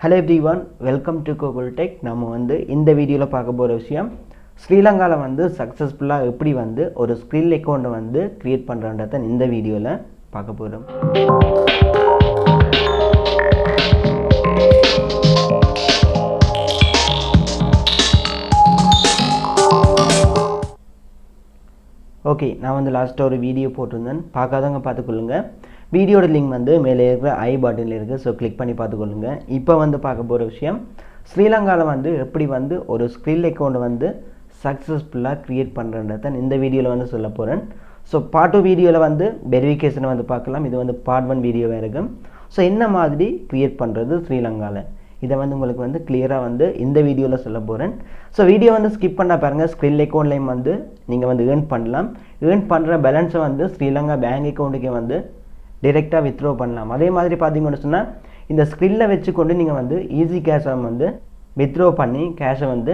Hello everyone, welcome to Kokul Tech. நம்ம வந்து இந்த வீடியோல பார்க்க போற விஷயம் ஸ்ரீலங்கால வந்து சக்சஸ்ஃபுல்லா எப்படி வந்து ஒரு ஸ்கிரில் அக்கவுண்ட் வந்து கிரியேட் பண்றன்றத இந்த வீடியோல பார்க்க போறோம். ஓகே, நான் வந்து லாஸ்ட் ஒரு வீடியோ போட்டுருந்தேன். பார்க்காதவங்க பார்த்துக்கொள்ளுங்க. வீடியோட லிங்க் வந்து மேலே இருக்கிற ஐ பட்டனில் இருக்குது. ஸோ கிளிக் பண்ணி பார்த்துக்கொள்ளுங்க. இப்போ வந்து பார்க்க போகிற விஷயம் ஸ்ரீலங்காவில் வந்து எப்படி வந்து ஒரு ஸ்கிரில் அக்கௌண்ட் வந்து சக்ஸஸ்ஃபுல்லாக க்ரியேட் பண்ணுறன்றத இந்த வீடியோவில் வந்து சொல்ல போகிறேன். ஸோ பார்ட் 2 வீடியோவில் வந்து வெரிஃபிகேஷனை வந்து பார்க்கலாம். இது வந்து பார்ட் 1 வீடியோவாக இருக்கும். ஸோ என்ன மாதிரி க்ரியேட் பண்ணுறது ஸ்ரீலங்காவில், இதை வந்து உங்களுக்கு வந்து கிளியராக வந்து இந்த வீடியோவில் சொல்ல போகிறேன். ஸோ வீடியோ வந்து ஸ்கிப் பண்ணால் பாருங்கள். ஸ்கிரில் அக்கௌண்ட்லேயும் வந்து நீங்கள் வந்து ஏர்ன் பண்ணலாம். ஏர்ன் பண்ணுற பேலன்ஸை வந்து ஸ்ரீலங்கா பேங்க் அக்கௌண்ட்டுக்கே வந்து டைரெக்டாக வித்ட்ரா பண்ணலாம். அதே மாதிரி பார்த்தீங்கன்னு சொன்னால் இந்த ஸ்கிரில்லை வச்சுக்கொண்டு நீங்கள் வந்து ஈஸி கேஷை வந்து வித்ட்ரா பண்ணி கேஷை வந்து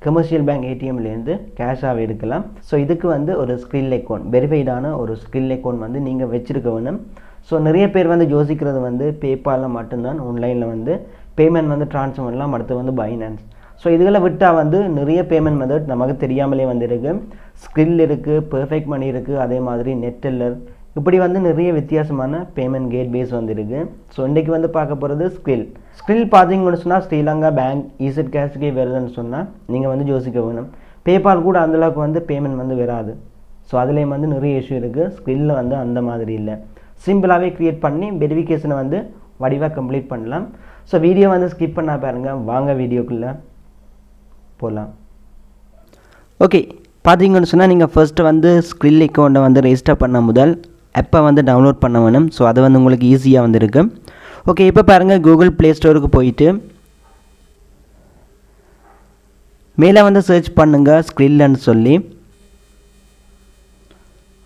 கமர்ஷியல் பேங்க் ஏடிஎம்லேருந்து கேஷாக எடுக்கலாம். ஸோ இதுக்கு வந்து ஒரு ஸ்கிரில் அக்கௌண்ட், வெரிஃபைடான ஒரு ஸ்கிரில் அக்கௌண்ட் வந்து நீங்கள் வச்சுருக்க வேணும். ஸோ நிறைய பேர் வந்து யோசிக்கிறது வந்து பேபாலில் மட்டும்தான் ஆன்லைனில் வந்து பேமெண்ட் வந்து ட்ரான்ஸ்ஃபர் பண்ணலாம், அடுத்து வந்து பைனான்ஸ். ஸோ இதுகளை விட்டால் வந்து நிறைய பேமெண்ட் மெத்தட் நமக்கு தெரியாமலே வந்து இருக்குது. ஸ்கிரில் இருக்குது, பெர்ஃபெக்ட் மணி இருக்குது, அதே மாதிரி நெட்டெல்லர், இப்படி வந்து நிறைய வித்தியாசமான பேமெண்ட் கேட்வேஸ் வந்து இருக்குது. ஸோ இன்றைக்கி வந்து பார்க்க போகிறது ஸ்கிரில் பார்த்தீங்கன்னு சொன்னால் ஸ்ரீலங்கா பேங்க் ஈசட் கேஷுக்கே வருதுன்னு சொன்னால் நீங்கள் வந்து யோசிக்க வேணும். பேபால் கூட அந்தளவுக்கு வந்து பேமெண்ட் வந்து வராது. ஸோ அதுலேயும் வந்து நிறைய இஷ்யூ இருக்குது. ஸ்கிரில்லில் வந்து அந்த மாதிரி இல்லை. சிம்பிளாகவே க்ரியேட் பண்ணி வெரிஃபிகேஷனை வந்து வடிவாக கம்ப்ளீட் பண்ணலாம். ஸோ வீடியோ வந்து ஸ்கிப் பண்ணால் பாருங்கள். வாங்க வீடியோக்குள்ளே போகலாம். ஓகே, பார்த்தீங்கன்னு சொன்னால் நீங்கள் ஃபர்ஸ்ட்டு வந்து ஸ்கிரில் அக்கௌண்ட்டை வந்து ரெஜிஸ்டர் பண்ண முதல் ஆப்பை வந்து டவுன்லோட் பண்ண வேணும். ஸோ அது வந்து உங்களுக்கு ஈஸியாக வந்து இருக்குது. ஓகே, இப்போ பாருங்கள், கூகுள் ப்ளே ஸ்டோருக்கு போயிட்டு மேலே வந்து சர்ச் பண்ணுங்கள் ஸ்கிரில்னு சொல்லி.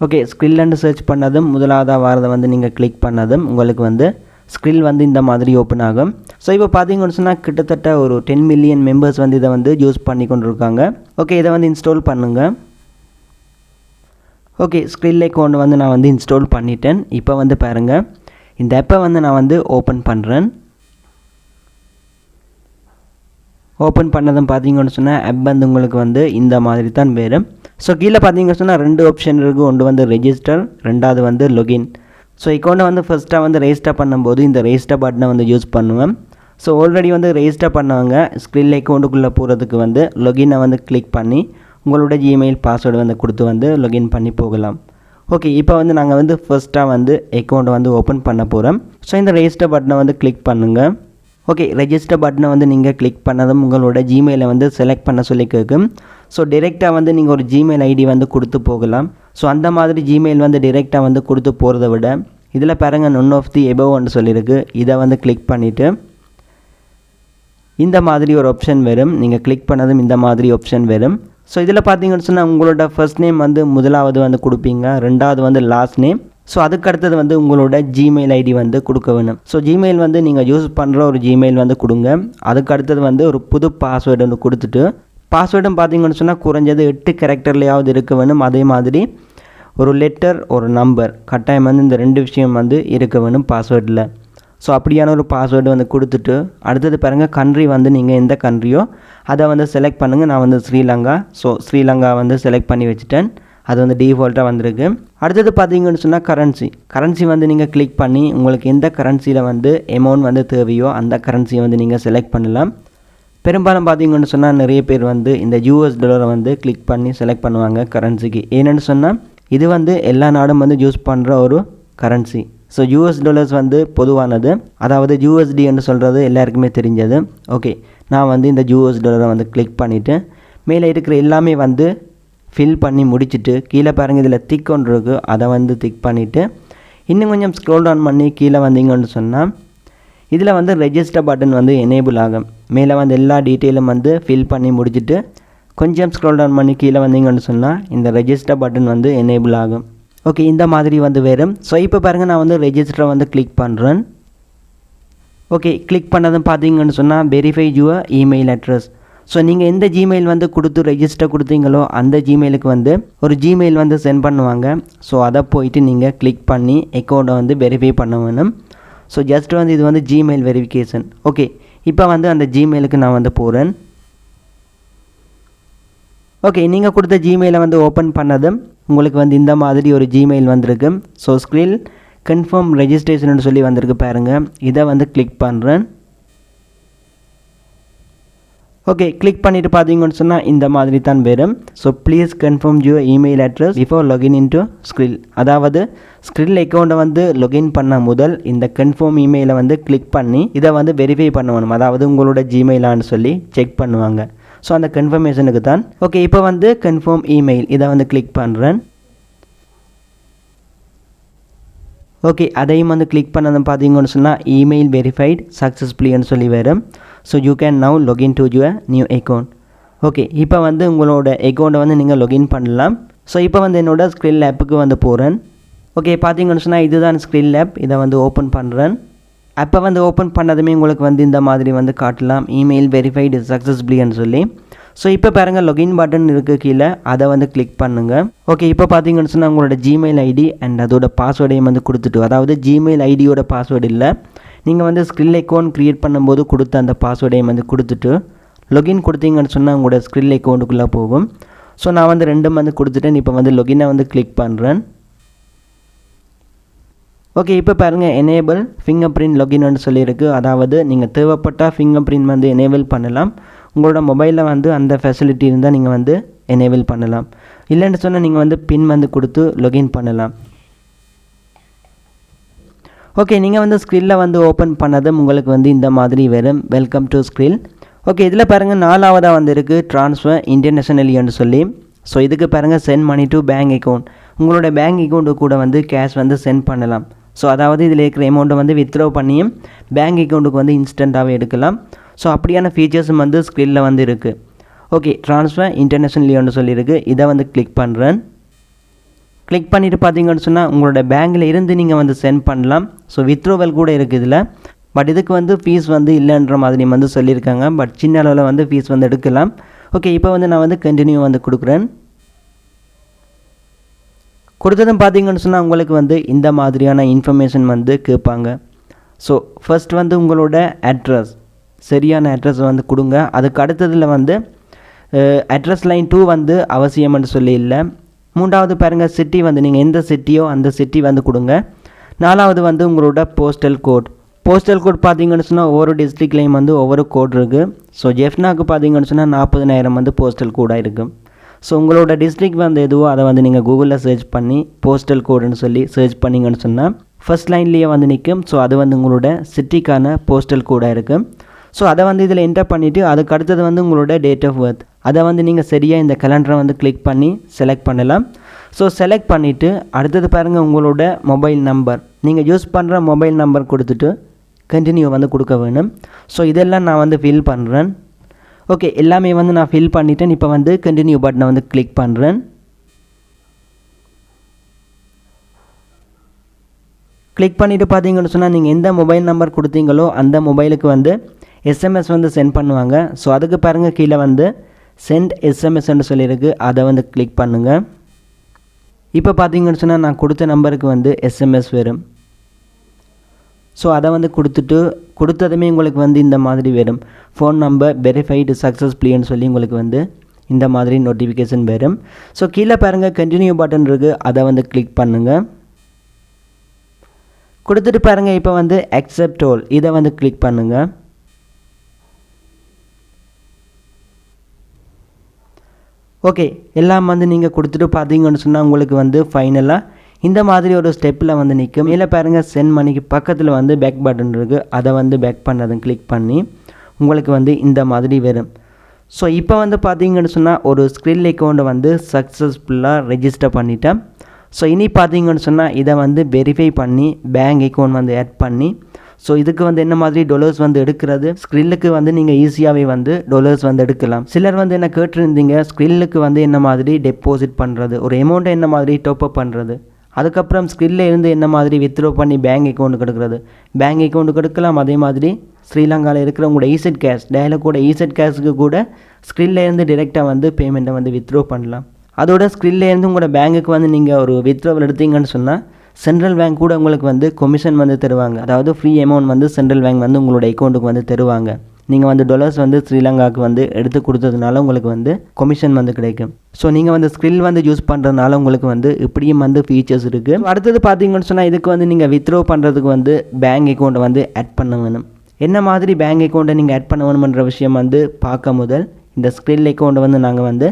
ஓகே, ஸ்கிரில்னு சர்ச் பண்ணதும் முதலாவதாக வரதை வந்து நீங்கள் கிளிக் பண்ணதும் உங்களுக்கு வந்து ஸ்கிரில் வந்து இந்த மாதிரி ஓப்பன் ஆகும். ஸோ இப்போ பார்த்தீங்கன்னு சொன்னால் கிட்டத்தட்ட ஒரு 10 மில்லியன் மெம்பர்ஸ் வந்து இதை வந்து யூஸ் பண்ணி கொண்டு இருக்காங்க. ஓகே, இதை வந்து இன்ஸ்டால் பண்ணுங்கள். ஓகே, ஸ்கிரில் அக்கௌண்ட் வந்து நான் வந்து இன்ஸ்டால் பண்ணிட்டேன். இப்போ வந்து பாருங்கள், இந்த ஆப்பை வந்து நான் வந்து ஓப்பன் பண்ணுறேன். ஓப்பன் பண்ணதும் பார்த்தீங்கன்னு சொன்னால் ஆப் வந்து உங்களுக்கு வந்து இந்த மாதிரி தான் வரும். ஸோ கீழே பார்த்தீங்கன்னு சொன்னால் 2 ஆப்ஷன் இருக்குது. ஒன்று வந்து ரெஜிஸ்டர், ரெண்டாவது வந்து லொகின். ஸோ அக்கௌண்ட்டை வந்து ஃபஸ்ட்டாக வந்து ரெஜிஸ்டர் பண்ணும்போது இந்த ரெஜிஸ்டர் பட்டனை வந்து யூஸ் பண்ணுவேன். ஸோ ஆல்ரெடி வந்து ரெஜிஸ்டர் பண்ணவங்க ஸ்கிரில் அக்கௌண்ட்டுக்குள்ளே போகிறதுக்கு வந்து லொகினை வந்து கிளிக் பண்ணி உங்களோட ஜிமெயில் பாஸ்வேர்டு வந்து கொடுத்து வந்து லொகின் பண்ணி போகலாம். ஓகே, இப்போ வந்து நாங்கள் வந்து ஃபர்ஸ்ட்டாக வந்து அக்கௌண்ட்டை வந்து ஓப்பன் பண்ண போகிறோம். ஸோ இந்த ரெஜிஸ்டர் பட்டனை வந்து கிளிக் பண்ணுங்கள். ஓகே, ரெஜிஸ்டர் பட்டனை வந்து நீங்கள் கிளிக் பண்ணதும் உங்களோட ஜிமெயிலை வந்து செலக்ட் பண்ண சொல்லி கேட்கும். ஸோ டிரெக்டாக வந்து நீங்கள் ஒரு ஜிமெயில் ஐடி வந்து கொடுத்து போகலாம். ஸோ அந்த மாதிரி ஜிமெயில் வந்து டிரெக்டாக வந்து கொடுத்து போகிறத விட இதில் பாருங்கள் நொன் ஆஃப் தி எபவ்னு சொல்லியிருக்கு. இதை வந்து கிளிக் பண்ணிவிட்டு இந்த மாதிரி ஒரு ஆப்ஷன் வரும். நீங்கள் கிளிக் பண்ணதும் இந்த மாதிரி ஆப்ஷன் வரும். ஸோ இதில் பார்த்தீங்கன்னு சொன்னால் உங்களோட ஃபர்ஸ்ட் நேம் வந்து முதலாவது வந்து கொடுப்பீங்க, ரெண்டாவது வந்து லாஸ்ட் நேம். ஸோ அதுக்கு அடுத்தது வந்து உங்களோட ஜிமெயில் ஐடி வந்து கொடுக்க வேணும். ஸோ ஜிமெயில் வந்து நீங்கள் யூஸ் பண்ணுற ஒரு ஜிமெயில் வந்து கொடுங்க. அதுக்கு அடுத்தது வந்து ஒரு புது பாஸ்வேர்டு வந்து கொடுத்துட்டு, பாஸ்வேர்டும் பார்த்தீங்கன்னு சொன்னால் குறைஞ்சது 8 கேரக்டர்லையாவது இருக்க வேணும். அதே மாதிரி ஒரு லெட்டர், ஒரு நம்பர் கட்டாயம் வந்து இந்த 2 விஷயம் வந்து இருக்க வேணும் பாஸ்வேர்டில். ஸோ அப்படியான ஒரு பாஸ்வேர்டு வந்து கொடுத்துட்டு அடுத்தது பாருங்கள், கண்ட்ரி வந்து நீங்கள் எந்த கண்ட்ரியோ அதை வந்து செலக்ட் பண்ணுங்கள். நான் வந்து ஸ்ரீலங்கா, ஸோ ஸ்ரீலங்கா வந்து செலக்ட் பண்ணி வச்சுட்டேன். அது வந்து டிஃபால்ட்டாக வந்திருக்கு. அடுத்தது பார்த்தீங்கன்னு சொன்னால் கரன்சி வந்து நீங்கள் கிளிக் பண்ணி உங்களுக்கு எந்த கரன்சியில் வந்து அமௌண்ட் வந்து தேவையோ அந்த கரன்சியை வந்து நீங்கள் செலக்ட் பண்ணலாம். பெரும்பாலும் பார்த்தீங்கன்னு சொன்னால் நிறைய பேர் வந்து இந்த யூஎஸ் டாலரை வந்து கிளிக் பண்ணி செலக்ட் பண்ணுவாங்க கரன்சிக்கு. ஏன்னு சொன்னால் இது வந்து எல்லா நாடும் வந்து யூஸ் பண்ணுற ஒரு கரன்சி. ஸோ யூஎஸ் டாலர்ஸ் வந்து பொதுவானது, அதாவது யூஎஸ்டி என்று சொல்கிறது எல்லாருக்குமே தெரிஞ்சது. ஓகே, நான் வந்து இந்த யூஎஸ் டாலரை வந்து கிளிக் பண்ணிவிட்டு மேலே இருக்கிற எல்லாமே வந்து ஃபில் பண்ணி முடிச்சுட்டு கீழே பாருங்கள் இதில் திக் ஒன்று இருக்குது, அதை வந்து திக் பண்ணிவிட்டு இன்னும் கொஞ்சம் ஸ்க்ரோல் டவுன் பண்ணி கீழே வந்தீங்கன்னு சொன்னால் இதில் வந்து ரெஜிஸ்டர் பட்டன் வந்து எனேபிள் ஆகும். மேலே வந்து எல்லா டீட்டெயிலும் வந்து ஃபில் பண்ணி முடிச்சுட்டு கொஞ்சம் ஸ்க்ரோல் டவுன் பண்ணி கீழே வந்தீங்கன்னு சொன்னால் இந்த ரெஜிஸ்டர் பட்டன் வந்து எனேபிள் ஆகும். ஓகே, இந்த மாதிரி வந்து வரும். ஸோ இப்போ பாருங்கள், நான் வந்து ரெஜிஸ்டரை வந்து கிளிக் பண்ணுறேன். ஓகே, கிளிக் பண்ணதும் பார்த்தீங்கன்னு சொன்னால் verify your email address. So நீங்கள் எந்த ஜிமெயில் வந்து கொடுத்து ரெஜிஸ்டர் கொடுத்தீங்களோ அந்த ஜிமெயிலுக்கு வந்து ஒரு ஜிமெயில் வந்து சென்ட் பண்ணுவாங்க. ஸோ அதை போயிட்டு நீங்கள் கிளிக் பண்ணி அக்கௌண்ட்டை வந்து வெரிஃபை பண்ண வேணும். ஸோ ஜஸ்ட் வந்து இது வந்து ஜிமெயில் வெரிஃபிகேஷன். ஓகே, இப்போ வந்து அந்த ஜிமெயிலுக்கு நான் வந்து போகிறேன். ஓகே, நீங்கள் கொடுத்த ஜிமெயிலை வந்து ஓப்பன் பண்ணதும் உங்களுக்கு வந்து இந்த மாதிரி ஒரு ஜிமெயில் வந்திருக்கு. ஸோ ஸ்க்ரில் கன்ஃபார்ம் ரெஜிஸ்ட்ரேஷன் சொல்லி வந்திருக்கு பாருங்கள். இதை வந்து கிளிக் பண்ணுறேன். ஓகே, கிளிக் பண்ணிவிட்டு பார்த்தீங்கன்னு சொன்னால் இந்த மாதிரி தான் வரும். So please confirm your email address before login into Skrill. அதாவது ஸ்க்ரில் அக்கௌண்ட்டை வந்து லாகின் பண்ண முதல் இந்த கன்ஃபார்ம் இமெயிலை வந்து கிளிக் பண்ணி இதை வந்து வெரிஃபை பண்ணணும். அதாவது உங்களோட ஜிமெயிலான்னு சொல்லி செக் பண்ணுவாங்க. ஸோ அந்த கன்ஃபர்மேஷனுக்கு தான். ஓகே, இப்போ வந்து கன்ஃபார்ம் இமெயில் இதை வந்து கிளிக் பண்ணுறேன். ஓகே, அதையும் வந்து கிளிக் பண்ணதும் பார்த்தீங்கன்னு சொன்னால் இமெயில் வெரிஃபைட் சக்ஸஸ்ஃபுல்லின்னு சொல்லி வரும். So you can now login to your new account. Okay, இப்போ வந்து உங்களோட அக்கௌண்ட்டை வந்து நீங்கள் லாகின் பண்ணலாம். ஸோ இப்போ வந்து என்னோட ஸ்க்ரில் ஆப்புக்கு வந்து போகிறேன். ஓகே, பார்த்தீங்கன்னு சொன்னால் இதுதான் ஸ்க்ரில் ஆப். இதை வந்து ஓப்பன் பண்ணுறேன். அப்போ வந்து ஓப்பன் பண்ணதுமே உங்களுக்கு வந்து இந்த மாதிரி வந்து காட்டலாம் இமெயில் வெரிஃபைடு சக்ஸஸ்ஃபுல்லின்னு சொல்லி. ஸோ இப்போ பாருங்கள் லாகின் பட்டன் இருக்குது கீழே, அதை வந்து கிளிக் பண்ணுங்கள். ஓகே, இப்போ பார்த்தீங்கன்னு சொன்னால் உங்களோட ஜிமெயில் ஐடி அண்ட் அதோட பாஸ்வேர்டையும் வந்து கொடுத்துட்டு, அதாவது ஜிமெயில் ஐடியோட பாஸ்வேர்டு இல்லை, நீங்கள் வந்து ஸ்க்ரில் அக்கௌண்ட் க்ரியேட் பண்ணும்போது கொடுத்த அந்த பாஸ்வேர்டையும் வந்து கொடுத்துட்டு லாகின் கொடுத்தீங்கன்னு சொன்னால் உங்களோட ஸ்க்ரில் அக்கௌண்ட்டுக்குள்ளே போகும். ஸோ நான் வந்து ரெண்டும் வந்து கொடுத்துட்டேன். இப்போ வந்து லாகினை வந்து கிளிக் பண்ணுறேன். ஓகே, இப்போ பாருங்கள் எனேபிள் ஃபிங்கர் பிரிண்ட் லாகின்னு சொல்லியிருக்கு. அதாவது நீங்கள் தேவைப்பட்டால் ஃபிங்கர் பிரிண்ட் வந்து எனேபிள் பண்ணலாம். உங்களோட மொபைலில் வந்து அந்த ஃபெசிலிட்டி இருந்தால் நீங்கள் வந்து எனேபிள் பண்ணலாம். இல்லைன்னு சொன்னால் நீங்கள் வந்து பின் வந்து கொடுத்து லாகின் பண்ணலாம். ஓகே, நீங்கள் வந்து ஸ்க்ரில்லில் வந்து ஓப்பன் பண்ணதும் உங்களுக்கு வந்து இந்த மாதிரி வரும் வெல்கம் டு ஸ்க்ரில். ஓகே, இதில் பாருங்கள் 4ஆவதாக வந்து இருக்குது ட்ரான்ஸ்ஃபர் இன்டர்நேஷனலின்னு சொல்லி. ஸோ இதுக்கு பாருங்கள் send money to bank account. உங்களோட பேங்க் அக்கௌண்ட்டு கூட வந்து கேஷ் வந்து சென்ட் பண்ணலாம். ஸோ அதாவது இதில் இருக்கிற அமௌண்ட்டை வந்து வித்ட்ரா பண்ணியும் பேங்க் அக்கௌண்ட்டுக்கு வந்து இன்ஸ்டண்ட்டாகவே எடுக்கலாம். ஸோ அப்படியான ஃபீச்சர்ஸும் வந்து ஸ்க்ரில்லில் வந்து இருக்குது. ஓகே, ட்ரான்ஸ்ஃபர் இன்டர்நேஷனலின்னு சொல்லியிருக்கு. இதை வந்து கிளிக் பண்ணுறேன். கிளிக் பண்ணிவிட்டு பார்த்தீங்கன்னு சொன்னால் உங்களோட பேங்கில் இருந்து நீங்கள் வந்து சென்ட் பண்ணலாம். ஸோ வித்ட்ரோவல் கூட இருக்குது இதில். பட் இதுக்கு வந்து ஃபீஸ் வந்து இல்லைன்ற மாதிரி வந்து சொல்லியிருக்காங்க. பட் சின்ன அளவில் வந்து ஃபீஸ் வந்து எடுக்கலாம். ஓகே, இப்போ வந்து நான் வந்து கண்டினியூ வந்து கொடுக்குறேன். கொடுத்ததும் பார்த்தீங்கன்னு சொன்னால் உங்களுக்கு வந்து இந்த மாதிரியான இன்ஃபர்மேஷன் வந்து கேட்பாங்க. ஸோ ஃபர்ஸ்ட் வந்து உங்களோட அட்ரஸ், சரியான அட்ரஸ் வந்து கொடுங்க. அதுக்கு அடுத்ததில் வந்து அட்ரஸ் லைன் 2 வந்து அவசியம்னு சொல்லி இல்லை. 3வது பாருங்கள் சிட்டி வந்து நீங்கள் எந்த சிட்டியோ அந்த சிட்டி வந்து கொடுங்க. 4வது வந்து உங்களோட போஸ்டல் கோட். போஸ்டல் கோட் பார்த்தீங்கன்னு சொன்னால் ஒவ்வொரு டிஸ்ட்ரிக்ட்லேயும் வந்து ஒவ்வொரு கோட் இருக்குது. ஸோ ஜெஃப்னாக்கு பார்த்தீங்கன்னு சொன்னால் 40,000 வந்து போஸ்டல் கோடாக இருக்கும். ஸோ உங்களோட டிஸ்ட்ரிக்ட் வந்து எதுவோ அதை வந்து நீங்கள் கூகுளில் சர்ச் பண்ணி போஸ்டல் கோடுன்னு சொல்லி சர்ச் பண்ணிங்கன்னு சொன்னால் ஃபர்ஸ்ட் லைன்லேயே வந்து நிற்கும். ஸோ அது வந்து உங்களோட சிட்டிக்கான போஸ்டல் கோடாக இருக்குது. ஸோ அதை வந்து இதில் என்டர் பண்ணிவிட்டு அதுக்கு அடுத்தது வந்து உங்களோட டேட் ஆஃப் பர்த், அதை வந்து நீங்கள் சரியாக இந்த கேலண்டரை வந்து கிளிக் பண்ணி செலக்ட் பண்ணலாம். ஸோ செலக்ட் பண்ணிவிட்டு அடுத்தது பாருங்கள் உங்களோட மொபைல் நம்பர், நீங்கள் யூஸ் பண்ணுற மொபைல் நம்பர் கொடுத்துட்டு கண்டினியூ வந்து கொடுக்க வேணும். ஸோ இதெல்லாம் நான் வந்து ஃபில் பண்ணுறேன். ஓகே, எல்லாமே வந்து நான் ஃபில் பண்ணிவிட்டேன். இப்போ வந்து கண்டினியூ பட்டனை வந்து கிளிக் பண்ணுறேன். கிளிக் பண்ணிவிட்டு பார்த்தீங்கன்னு சொன்னால் நீங்கள் எந்த மொபைல் நம்பர் கொடுத்தீங்களோ அந்த மொபைலுக்கு வந்து எஸ்எம்எஸ் வந்து சென்ட் பண்ணுவாங்க. ஸோ அதுக்கு பாருங்கள் கீழே வந்து சென்ட் எஸ்எம்எஸ்ன்னு சொல்லியிருக்கு. அதை வந்து கிளிக் பண்ணுங்கள். இப்போ பார்த்தீங்கன்னு சொன்னால் நான் கொடுத்த நம்பருக்கு வந்து எஸ்எம்எஸ் வரும். ஸோ அதை வந்து கொடுத்ததுமே உங்களுக்கு வந்து இந்த மாதிரி வரும் ஃபோன் நம்பர் வெரிஃபைடு சக்ஸஸ்ஃபுல்லின்னு சொல்லி உங்களுக்கு வந்து இந்த மாதிரி நோட்டிஃபிகேஷன் வரும். ஸோ கீழே பாருங்கள் கண்டினியூ பட்டன் இருக்குது. அதை வந்து கிளிக் பண்ணுங்கள். கொடுத்துட்டு பாருங்கள் இப்போ வந்து அக்செப்ட் ஆல், இதை வந்து கிளிக் பண்ணுங்கள். ஓகே, எல்லாம் வந்து நீங்கள் கொடுத்துட்டு பார்த்தீங்கன்னு சொன்னால் உங்களுக்கு வந்து ஃபைனலாக இந்த மாதிரி ஒரு ஸ்டெப்பில் வந்து நிற்கும். இதில் பாருங்கள் சென்ட் மணிக்கு பக்கத்தில் வந்து பேக் பட்டன் இருக்குது. அதை வந்து பேக் பண்ணதும் கிளிக் பண்ணி உங்களுக்கு வந்து இந்த மாதிரி வரும். ஸோ இப்போ வந்து பார்த்தீங்கன்னு சொன்னால் ஒரு ஸ்க்ரில் அக்கௌண்ட்டை வந்து சக்ஸஸ்ஃபுல்லாக ரெஜிஸ்டர் பண்ணிட்டேன். ஸோ இனி பார்த்தீங்கன்னு சொன்னால் இதை வந்து வெரிஃபை பண்ணி பேங்க் அக்கௌண்ட் வந்து ஆட் பண்ணி ஸோ இதுக்கு வந்து என்ன மாதிரி டாலர்ஸ் வந்து எடுக்கிறது, ஸ்க்ரில்லுக்கு வந்து நீங்கள் ஈஸியாகவே வந்து டாலர்ஸ் வந்து எடுக்கலாம். சிலர் வந்து என்ன கேட்டிருந்தீங்க ஸ்க்ரில்லுக்கு வந்து என்ன மாதிரி டெபாசிட் பண்ணுறது, ஒரு அமௌண்ட்டை என்ன மாதிரி டாப்அப் பண்ணுறது, அதுக்கப்புறம் ஸ்க்ரில்ல இருந்து என்ன மாதிரி வித்ட்ரா பண்ணி பேங்க் அக்கௌண்ட்டுக்கு எடுக்கிறது, பேங்க் அக்கௌண்ட்டுக்கு எடுக்கலாம். அதே மாதிரி ஸ்ரீலங்காவில் இருக்கிற உங்களோட ஈசெட் கேஷ் டயலோட ஈசெட் கேஷுக்கு கூட ஸ்க்ரில்ல இருந்து டிரெக்டாக வந்து பேமெண்ட்டை வந்து வித்ட்ரா பண்ணலாம். அதோட ஸ்க்ரில்ல இருந்து உங்களோட பேங்க்குக்கு வந்து நீங்கள் ஒரு வித்ட்ராவல் எடுத்தீங்கன்னு சொன்னால் சென்ட்ரல் பேங்க் கூட உங்களுக்கு வந்து கமிஷன் வந்து தருவாங்க. அதாவது ஃப்ரீ அமௌண்ட் வந்து சென்ட்ரல் பேங்க் வந்து உங்களோட அக்கௌண்ட்டுக்கு வந்து தருவாங்க. நீங்கள் வந்து டாலர்ஸ் வந்து ஸ்ரீலங்காவுக்கு வந்து எடுத்து கொடுத்ததுனால உங்களுக்கு வந்து கமிஷன் வந்து கிடைக்கும். ஸோ நீங்கள் வந்து ஸ்க்ரில் வந்து யூஸ் பண்ணுறதுனால உங்களுக்கு வந்து இப்படியும் வந்து ஃபீச்சர்ஸ் இருக்குது. அடுத்தது பார்த்தீங்கன்னு சொன்னால் இதுக்கு வந்து நீங்கள் வித்ட்ரா பண்ணுறதுக்கு வந்து பேங்க் அக்கௌண்ட்டை வந்து ஆட் பண்ண வேணும். என்ன மாதிரி பேங்க் அக்கௌண்ட்டை நீங்கள் ஆட் பண்ண வேணுமன்ற விஷயம் வந்து பார்க்க முதல் இந்த ஸ்க்ரில் அக்கௌண்ட்டை வந்து நாங்கள் வந்து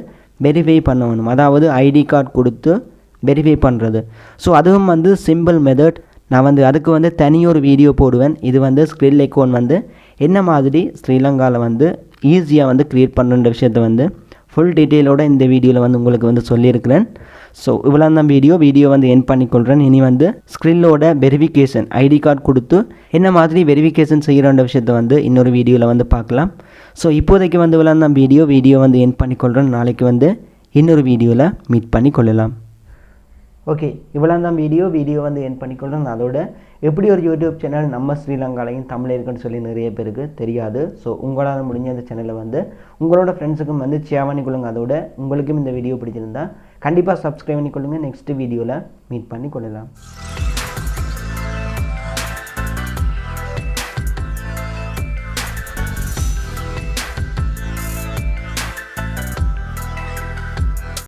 வெரிஃபை பண்ண வேணும். அதாவது ஐடி கார்டு கொடுத்து வெரிஃபை பண்ணுறது. ஸோ அதுவும் வந்து சிம்பிள் மெத்தட். நான் வந்து அதுக்கு வந்து தனியொரு வீடியோ போடுவேன். இது வந்து ஸ்க்ரில் அக்கௌண்ட் வந்து என்ன மாதிரி ஸ்ரீலங்காவில் வந்து ஈஸியாக வந்து க்ரியேட் பண்ணுற விஷயத்தை வந்து ஃபுல் டீட்டெயிலோட இந்த வீடியோவில் வந்து உங்களுக்கு வந்து சொல்லியிருக்கிறேன். ஸோ இவ்வளோ தான் வீடியோ வந்து என் பண்ணிக்கொள்கிறேன். இனி வந்து ஸ்க்ரில்லோட வெரிஃபிகேஷன் ஐடி கார்டு கொடுத்து என்ன மாதிரி வெரிஃபிகேஷன் செய்கிறன்ற விஷயத்தை வந்து இன்னொரு வீடியோவில் வந்து பார்க்கலாம். ஸோ இப்போதைக்கு வந்து இவ்வளோ தான் வீடியோ வந்து என் பண்ணிக்கொள்கிறேன். நாளைக்கு வந்து இன்னொரு வீடியோவில் மீட் பண்ணி கொள்ளலாம். ஓகே, இவ்வளோ தான் வீடியோ வந்து என் பண்ணிக்கொள்கிறேன். அதோட எப்படி ஒரு யூடியூப் சேனல் நம்ம ஸ்ரீலங்காலையும் தமிழ் இருக்குன்னு சொல்லி நிறைய பேருக்கு தெரியாது. ஸோ உங்களால் முடிஞ்ச இந்த சேனலை வந்து உங்களோட ஃப்ரெண்ட்ஸுக்கும் வந்து ஷேர் பண்ணிக்கொள்ளுங்க. அதோட உங்களுக்கும் இந்த வீடியோ பிடிச்சிருந்தா கண்டிப்பாக சப்ஸ்கிரைப் பண்ணிக்கொள்ளுங்க. நெக்ஸ்ட் வீடியோவில் மீட் பண்ணி கொள்ளலாம்.